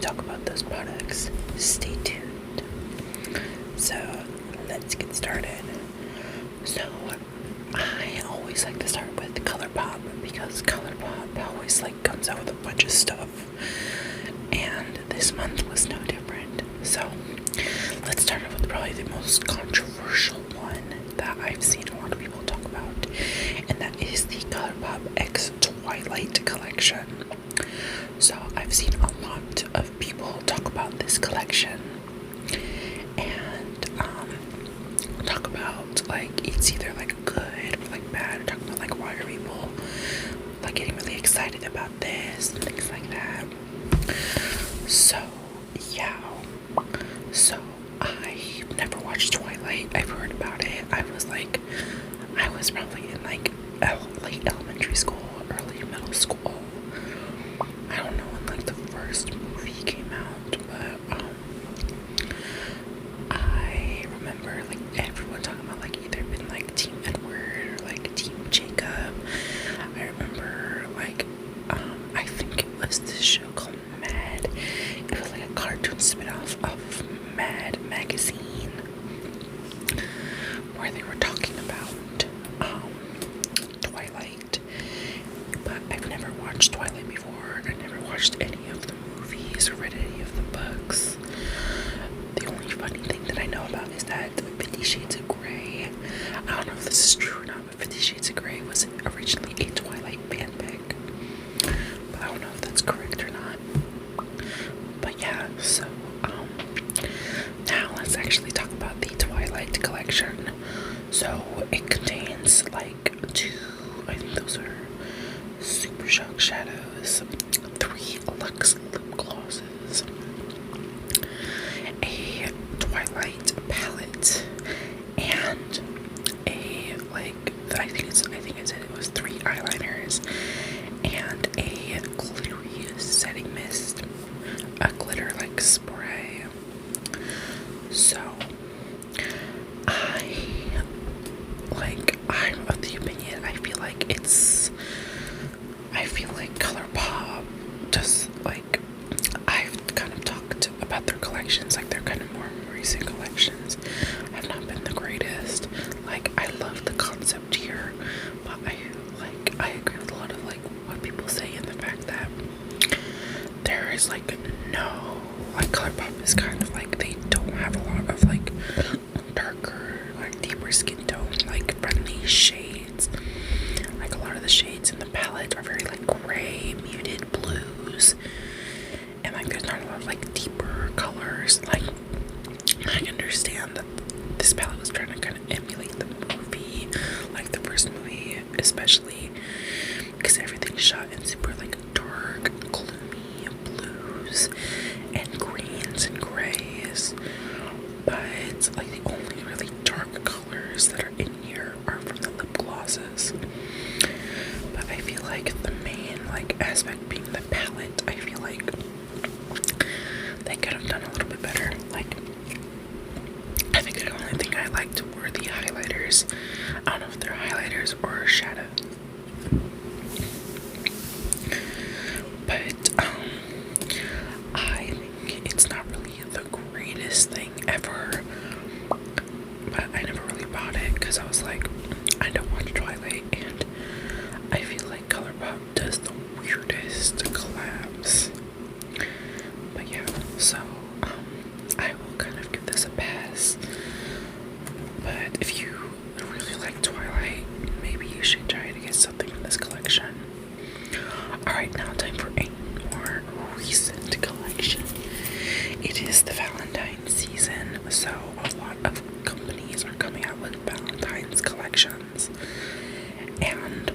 talk about those products. Stay tuned. So let's get started. So I always like to start with Colourpop because Colourpop always comes out with a bunch of stuff, and this month was no different. So let's start off with probably the most controversial one that I've seen a lot of people talk about, and that is the Colourpop X Twilight collection. So I've seen a lot of people talk about this collection and talk about it's either good or bad, or talk about why are people getting really excited about this and things like that. So yeah, so I never watched Twilight. I've heard about it. I was probably in late elementary school, early middle school. I don't know when the first movie came out, but I remember everyone talking about either been Team Edward or Team Jacob. I remember I think it was this show called Mad. It was a cartoon spin-off of Mad magazine where they were talking about Twilight. But I've never watched Twilight before. I never watched any of the movies or read any of the books. The only funny thing that I know about is that 50 Shades of Grey, I don't know if this is true or not, but 50 Shades of Grey was originally a Twilight fanfic. But I don't know if that's correct or not. But yeah, so now let's actually talk about the Twilight collection. So it contains two, I think those are Super Shock Shadows, 3 Luxe lip glosses, a Twilight palette, and a I said it was 3 eyeliners, and a glittery setting mist, a glitter spray. So I'm of the opinion, I feel Colourpop just I've kind of talked about their collections, their kind of more recent collections have not been the greatest. I love the concept here, but I agree with a lot of what people say, in the fact that there is no Colourpop is kind of they don't have a lot of darker, deeper skin tone, friendly shades. A lot of the shades in the palette are very gray, muted blues, and there's not a lot of deeper colors. I understand that this palette was trying to kind of emulate the movie, the first movie, especially because everything's shot in super dark, gloomy blues and greens and grays. But the only really dark colors that are in here are from the lip glosses. But I feel the main aspect being the palette, I feel they could have done a little bit better. I think the only thing I liked were the highlighters. I don't know if they're highlighters or shadows. But I think it's not really the greatest thing ever. But I never really bought it because I was I don't watch Twilight, and I feel Colourpop does the weirdest collabs. But yeah, so I will kind of give this a pass. But if you really like Twilight, maybe you should try to get something from this collection. Alright, now time for a more recent collection. It is the Valentine's season, so a lot of companies are coming out with Valentine's collections. And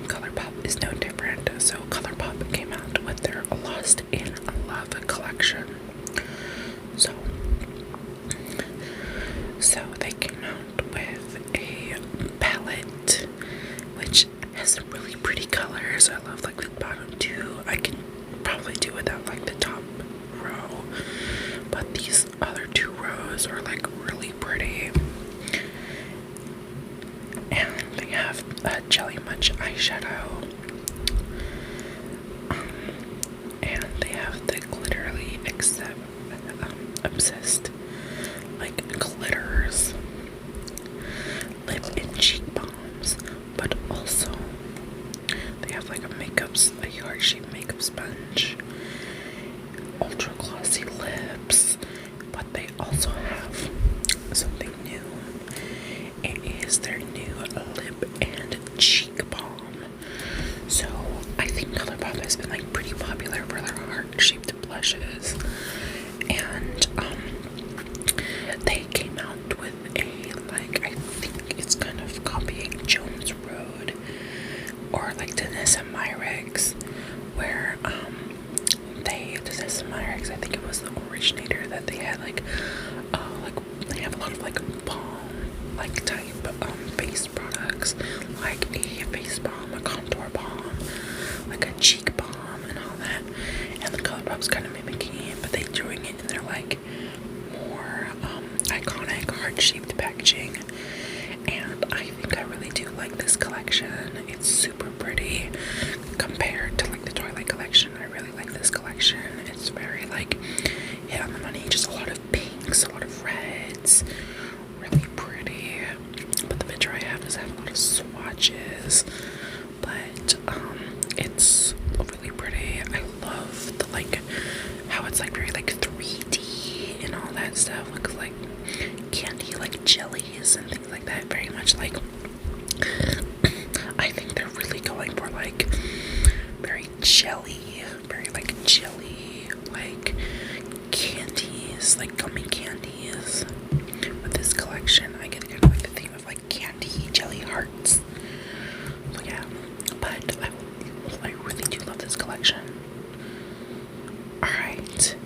Colourpop is no different. So Colourpop came out with their Lost in Love collection. So they came out with a palette which has some really pretty colors. I love the bottom 2. I can probably do without the top row, but these other 2 rows are really pretty. And they have a Jelly Munch eyeshadow, and they have that literally obsessed. Like glitters, lip and cheek balms, but also they have like a heart-shaped makeup sponge, ultra glossy lips, but they also have something new. It is their new lip and cheek balm. So I think Colourpop has been like pretty popular for their heart-shaped blushes, and they came out with a, like, I think it's kind of copying Jones Road or like Dennis and Myricks, where Dennis and Myricks, I think it was the originator, that they had like they have a lot of like balm like type face products, like a face balm, a contour balm, like a cheek balm and all that, and the Colourpop's kind of mimicking it, but they're doing it in their like more iconic heart-shaped packaging. And I think I really do like this collection. It's super pretty compared to like the Twilight collection. I really like this collection. It's very like hit on the money, just a lot of pinks, a lot of reds, really pretty. But the picture I have does have a lot of swatches, but it's really pretty. I love the like how it's like very like 3D and all that stuff. Looks like candy, like jellies and things like that. Very much like I think they're really going for like very like jelly, like candies, like gummy candies. With this collection, I get kind of like the theme of like candy, jelly hearts. So yeah, but I really do love this collection. Alright,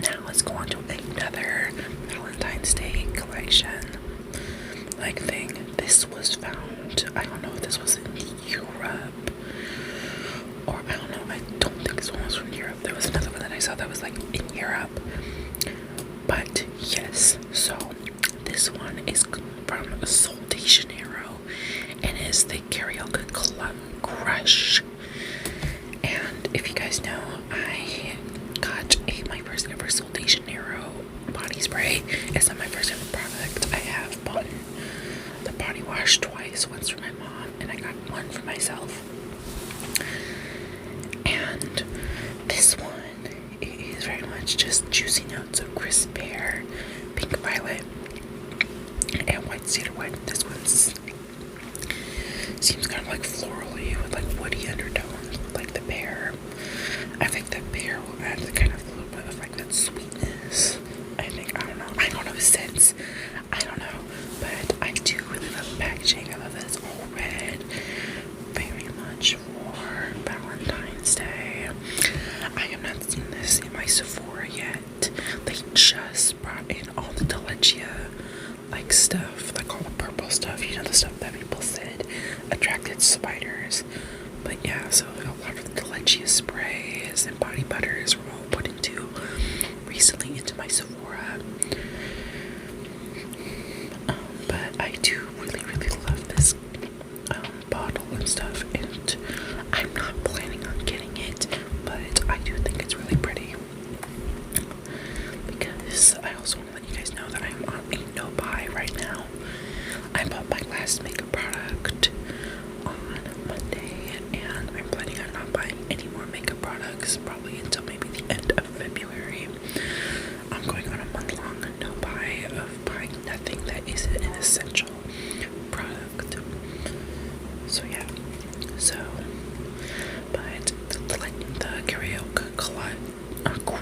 now let's go on to another Valentine's Day collection like thing. This was found, I don't know if this was in Europe, or I don't know, I don't think this one was from Europe. There was another one that I saw that was like in Europe, but yes, so this one is from Sol de Janeiro, and is the Karaoke Club Crush. And if you guys know, I got my first ever Sol de Janeiro body spray. It's not my first ever product. I have bought the body wash twice, once for my mom, and I got one for myself. And this one is very much just juicy notes of crisp pear, pink violet, and white cedarwood. This one seems kind of like florally with like woody undertones with like the pear. I think the pear will add kind of a little bit of like that sweetness. I don't know the sense. I don't know, but I do really love the packaging. I love that it's all red, very much for Valentine's Day. I have not seen this in my Sephora yet. They just brought in all the Delechia like stuff, like all the purple stuff, you know, the stuff that people said attracted spiders. But yeah, so a lot of the Delechia sprays and body butters were all put recently into my Sephora. But I do really love this bottle and stuff, and I'm not planning on getting it, but I do think it's really pretty, because I also want to let you guys know that I'm on a no buy right now. I bought my last makeup product on Monday, and I'm planning on not buying any more makeup products probably until maybe the end of February. I'm going on a month-long no buy of buying nothing that isn't an essential product. So yeah, but the Karaoke Clutch,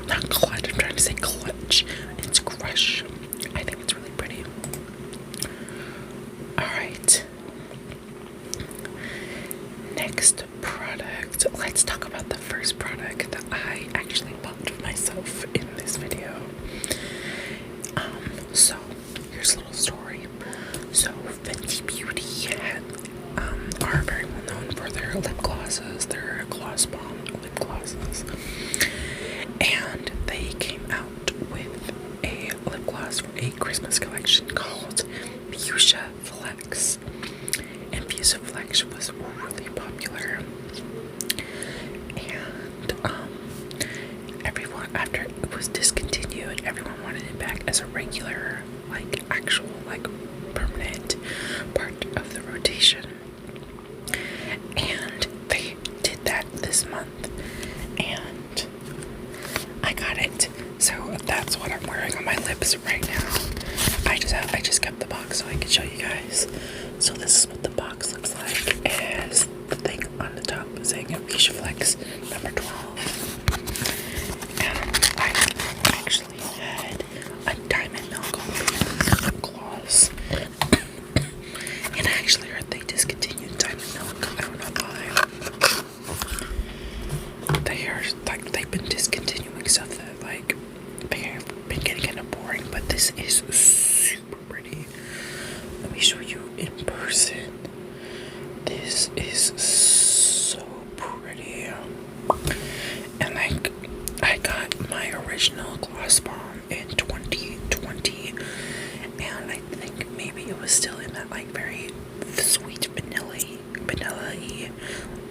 not Clutch, I'm trying to say Clutch, it's Crush. I think it's really pretty. Alright, next product. Let's talk about the first product that I actually bought for myself in this video. So here's a little story. So Fenty Beauty are very well known for their lip glosses, their gloss bomb lip glosses, and they came out with a lip gloss for a Christmas collection called Fuchsia Flex, and Fuchsia Flex was really popular, and as a regular, like actual, like permanent part of the rotation. And they did that this month, and I got it. So that's what I'm wearing on my lips right now. I just kept the box so I could show you guys. So this is what the box looks like. It has the thing on the top saying Risha Flex number 12. And I actually had a diamond milk lip gloss. And I actually heard they discontinued diamond milk. I don't know why. They've been discontinuing stuff that like they have been getting kind of boring, but this is super pretty. Let me show you in person. This is so pretty. And like, I got my original gloss bomb in 2020, and I think maybe it was still in that like very sweet vanilla-y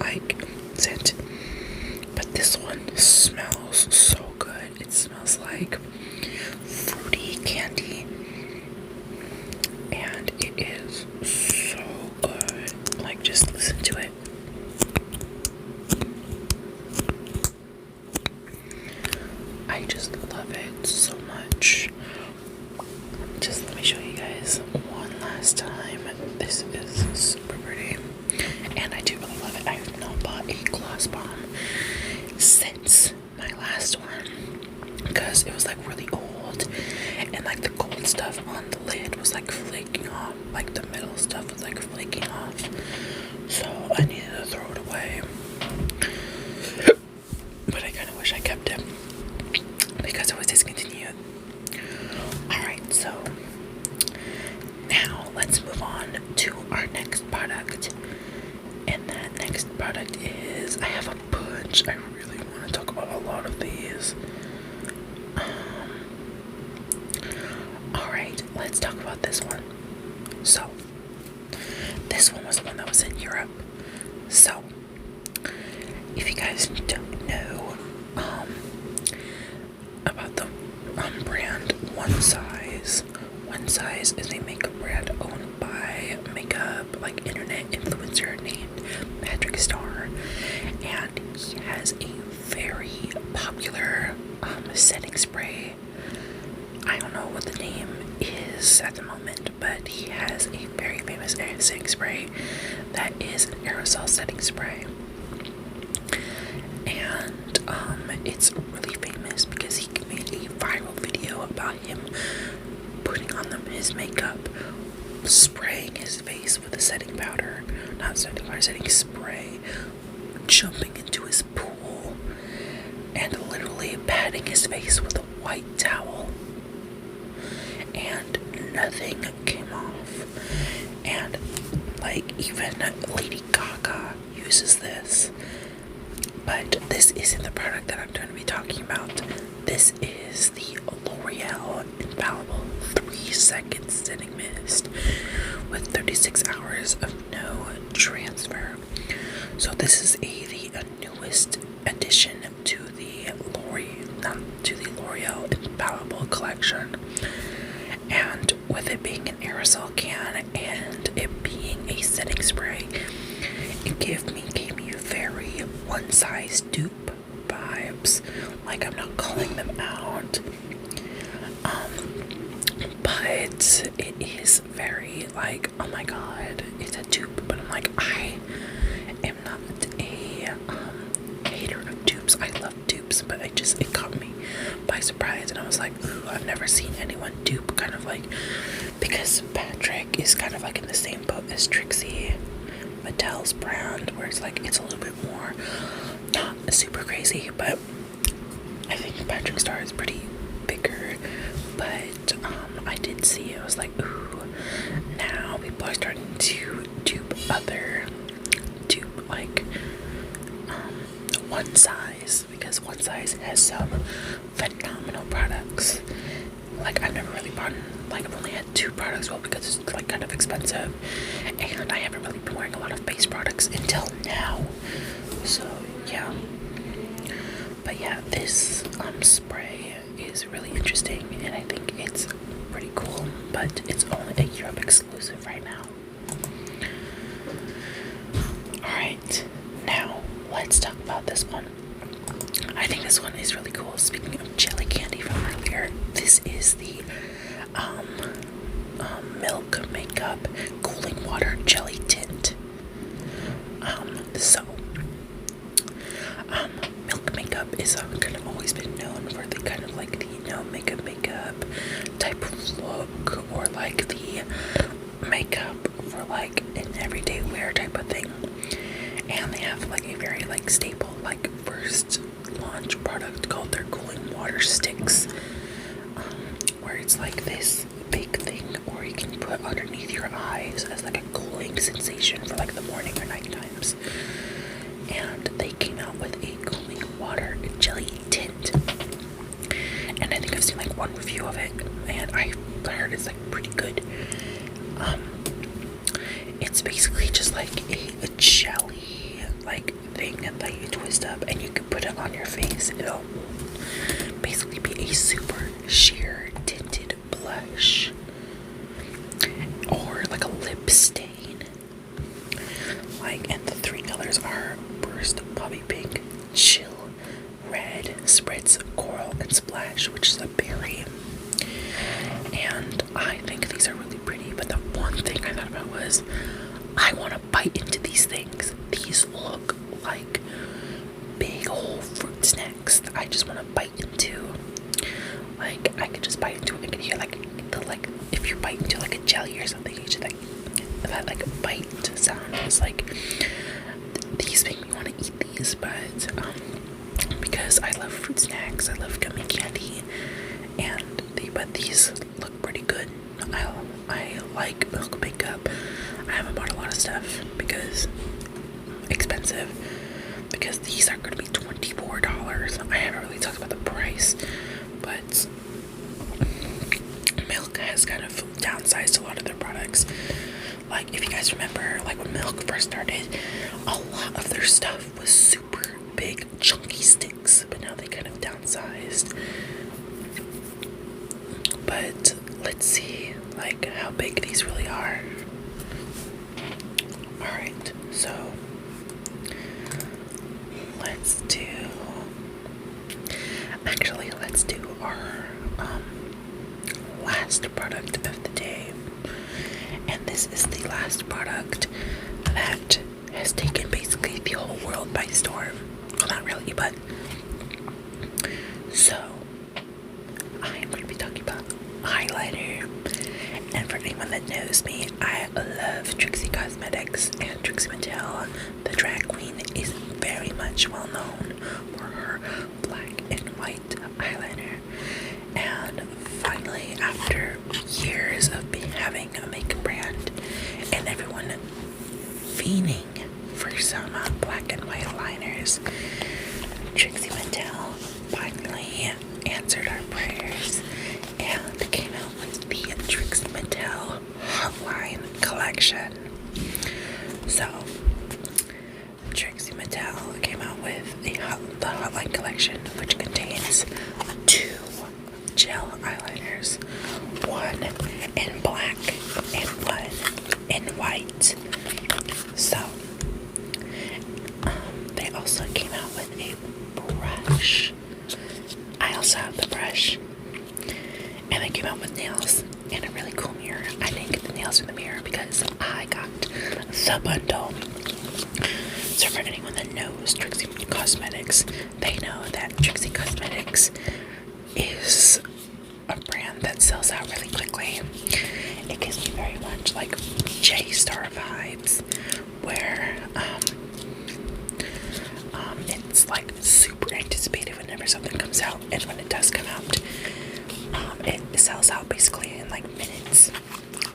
like scent. But this one smells so good. It smells like fruity candy, and it is so good. Like, just listen to it. I just love it so much. Just let me show you guys one last time. This is super pretty, and I do really love it. I have not bought a gloss bomb since my last one because it was like really old, and like the gold stuff on the lid was like flaking off, like the middle stuff was like flaking off, so I needed to throw it away. But I kind of wish I kept it because it was discontinued. Alright, so now let's move on to our next product, and that next product is, I have a bunch. I really want to talk about a lot of these. Alright, let's talk about this one. So, this one was the one that was in Europe. So, if you guys don't know about the brand One Size. One Size is a makeup brand owned by makeup like internet influencer named Patrick Starr, and he has a very popular setting spray. I don't know what the name is at the moment, but he has a very famous setting spray that is an aerosol setting spray. And it's really famous because he made a viral video about him putting on his makeup, spraying his face with a setting powder, not setting powder, setting spray, jumping into his pool, and literally patting his face with a white towel, and nothing came off. And like, even Lady Gaga uses this. But this isn't the product that I'm going to be talking about. This is the L'Oreal Infallible 3-Second Setting Mist with 36 hours of no transfer. So this is the newest addition to the L'Oreal Infallible collection. And with it being an aerosol can and it being a setting spray, it gave me very One Size dupe vibes. Like, I'm not calling them out, but it is very like, oh my god, it's a dupe. But I'm like, I am not a hater of dupes. I love dupes, but it caught me by surprise, and I was like, ooh, I've never seen anyone dupe, kind of like, because Patrick is kind of like in the same boat as Trixie Mattel's brand, where it's like, it's a little bit more not super crazy, but I think Patrick Starr is pretty bigger. But I did see it. I was like, ooh, now people are starting to dupe like One Size, because One Size has some phenomenal products. Like, I've never really bought, like, I've only had 2 products, well, because it's like kind of expensive, and I haven't really been wearing a lot of face products until now. So yeah, but yeah, this spray is is really interesting, and I think it's pretty cool, but it's only a Europe exclusive right now. Alright, now let's talk about this one. I think this one is really cool. Speaking of jelly candy from earlier, this is the Milk Makeup Cooling Water Jelly Tint. Milk Makeup is kind of always been known for the kind of like the makeup type of look, or like the makeup for like an everyday wear type of thing. And they have like a very like staple like first launch product called their cooling water sticks, where it's like this big thing, or you can put underneath your eyes as like a cooling sensation for like the morning or night times. And they came out with a cooling water jelly tint, and I think I've seen like one review of it, and I heard it's like pretty good. It's basically just like a jelly like thing that you twist up, and you can put it on your face. It'll basically be a super sheer tinted blush, or like a lip stain. Like, and the three colors are Burst Poppy Pink, Chill Red, Spritz Coral, and Splash, which is a berry. And I think these are really pretty, but the one thing I thought about was, I want to bite into these things. These look like big whole fruit snacks that I just want to bite into. Like, I could just bite into it. I could hear like the, like, if you're biting into like a jelly or something, you just like that like bite sound is like, these make me want to eat these. But because I love fruit snacks, I love gummy candy, and but these look pretty good. I like Milk Makeup. I haven't bought a lot of stuff because expensive, because these are going to be $24. I haven't really talked about the price, but Milk has kind of downsized a lot of their products. Like, if you guys remember, like when Milk first started, a lot of their stuff was super big chunky sticks, but now they kind of downsized. But let's see like how big these really are. Alright, so let's do our last product of the day. And this is the last product that has taken basically the whole world by storm. Well, not really, but so I'm going to be talking about eyeliner. And for anyone that knows me, I love Trixie Cosmetics, and Trixie Mattel, the drag queen, is very much well known for her black and white eyeliner. And finally, after years of having a makeup brand and everyone fiending for some black and white liners, Trixie Mattel finally answered our prayers and came out with the Trixie Mattel Hotline collection. So, Trixie Mattel came out with the Hotline collection, which contains 2 gel eyeliners, one in black and one in white. So, they also came out with a brush. I also have the brush. And they came out with nails and a really cool mirror. I didn't get the nails in the mirror because I got the bundle. So for anyone that knows Trixie Cosmetics, they know that Trixie Cosmetics is a brand that sells out really quickly. It gives me very much like J-Star vibes, where it's like super anticipated whenever something comes out, and when it does come out, it sells out basically in like minutes.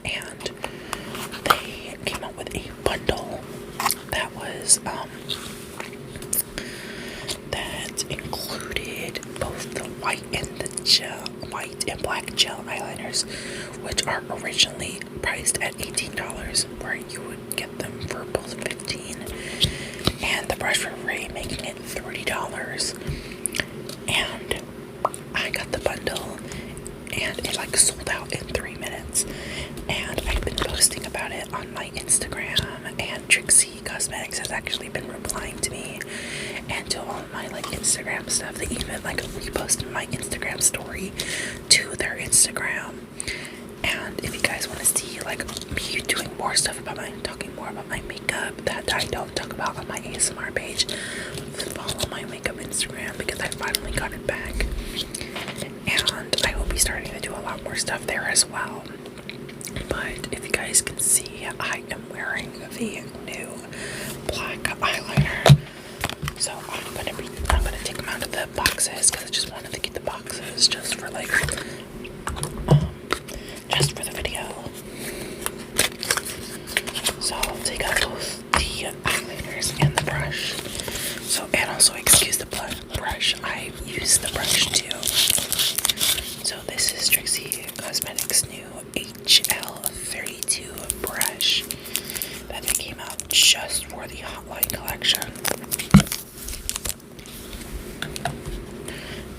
And they came out with a bundle that was that included both the white and black gel eyeliners, which are originally priced at $18, where you would get them for both $15, and the brush for free, making it $30. And I got the bundle like sold out in 3 minutes. And I've been posting about it on my Instagram, and Trixie Cosmetics has actually been replying to me and to all my like Instagram stuff. They even like reposted my Instagram story to their Instagram. And if you guys want to see like me doing more stuff about talking more about my makeup that I don't talk about on my ASMR page, follow my makeup Instagram, because I finally got it back. And I will be starting to do a lot more stuff there as well. But if you guys can see, I am wearing the new black eyeliner. So I'm gonna take them out of the boxes, because I just wanted to get the boxes just for like just for the video. So I'll take out both the eyeliners and the brush. So, and also excuse the brush, I used the brush too. So this is Trixie Cosmetics' new HL32 brush that they came out just for the Hotline collection.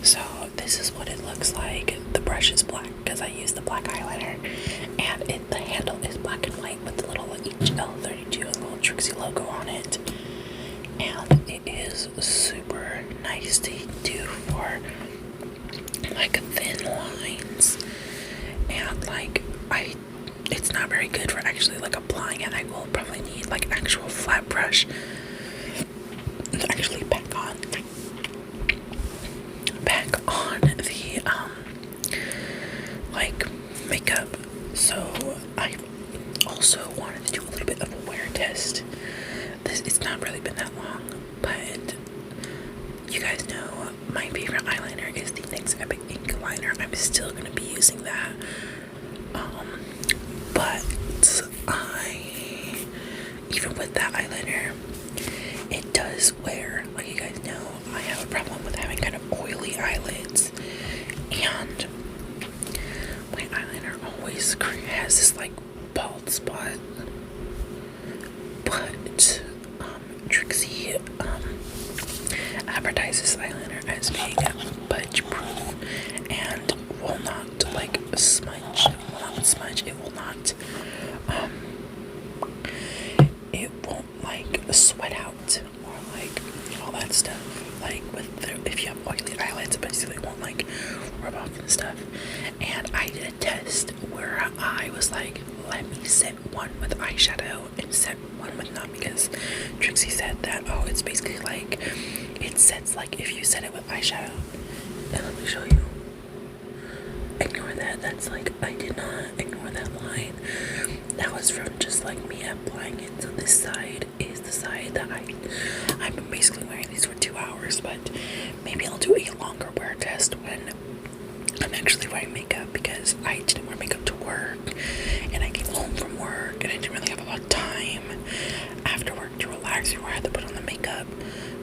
So this is what it looks like. The brush is black because I used the black eyeliner, and the handle is black and white with the little HL32 and little Trixie logo on it. And it is super nice to do for like thin lines, and like it's not very good for actually like applying it. I will probably need like actual flat brush to actually pack on the like makeup. So I also wanted to do a little bit of a wear test. It's not really been that long, but you guys know my favorite eyeliner is the NYX Epic Ink liner. I'm still gonna be using that. But even with that eyeliner, it does wear. Like you guys know, I have a problem with having kind of oily eyelids, and my eyeliner always has this like bald spot. But Trixie advertises eyeliner as being budge proof and will not like smudge. It will not it won't like sweat out or like all that stuff. Like if you have oily eyelids, basically it won't like rub off and stuff. And I did a test where I was like, let me set one with eyeshadow and set one with none, because Trixie said that, oh, it's basically like it sets like if you set it with eyeshadow. And let me show you. Ignore that. That's like, I did not ignore that line. That was from just like me applying it. So this side is the side that I've been basically wearing these for 2 hours, but maybe I'll do a longer wear test when I'm actually wearing makeup, because I didn't wear makeup to work, and I came home from work, and I didn't really have a lot of time after work to relax before I had to put on the makeup.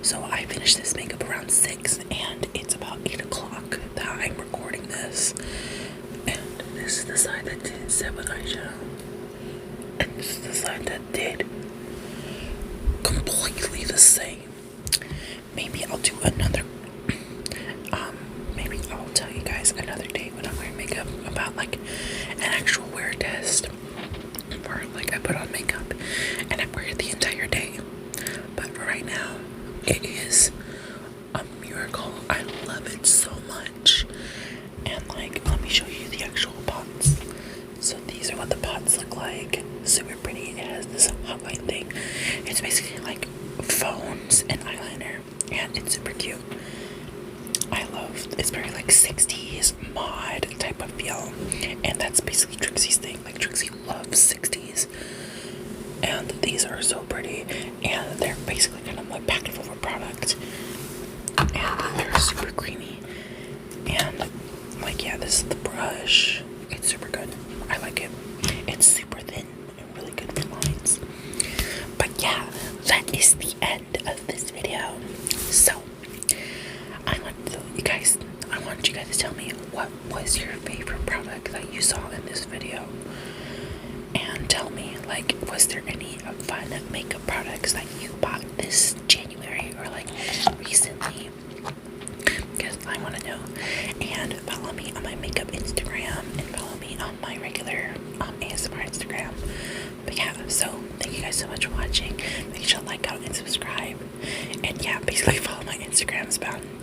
So I finished this makeup around 6, and it's about 8 o'clock that I'm recording this. And this is the side that didn't set with eyeshadow, and this is the side that did. Completely the same. Maybe I'll do another maybe I'll tell you guys another day when I'm wearing makeup about like an actual wear test, where like I put on makeup and I wear it the entire day. But for right now, it is a miracle. I love it so much. And like, let me show you the actual pots. So these are what the pots look like. Super pretty. It has this hotline thing. It's basically like phones and eyeliner, and it's super cute. It's very like 60s mod type of feel, and that's basically Trixie's thing. Like Trixie loves 60s, and these are so pretty, and they're basically kind of like packed full of product, and they're super creamy. And like, yeah, this is the brush. It's super good. I like it. It's super thin and really good for lines. But yeah, that is the end of this video. So I want you guys to tell me what was your favorite product that you saw in this video, and tell me, like, was there any fun makeup products that you bought this January or like recently, because I want to know. And follow me on my makeup Instagram, and follow span.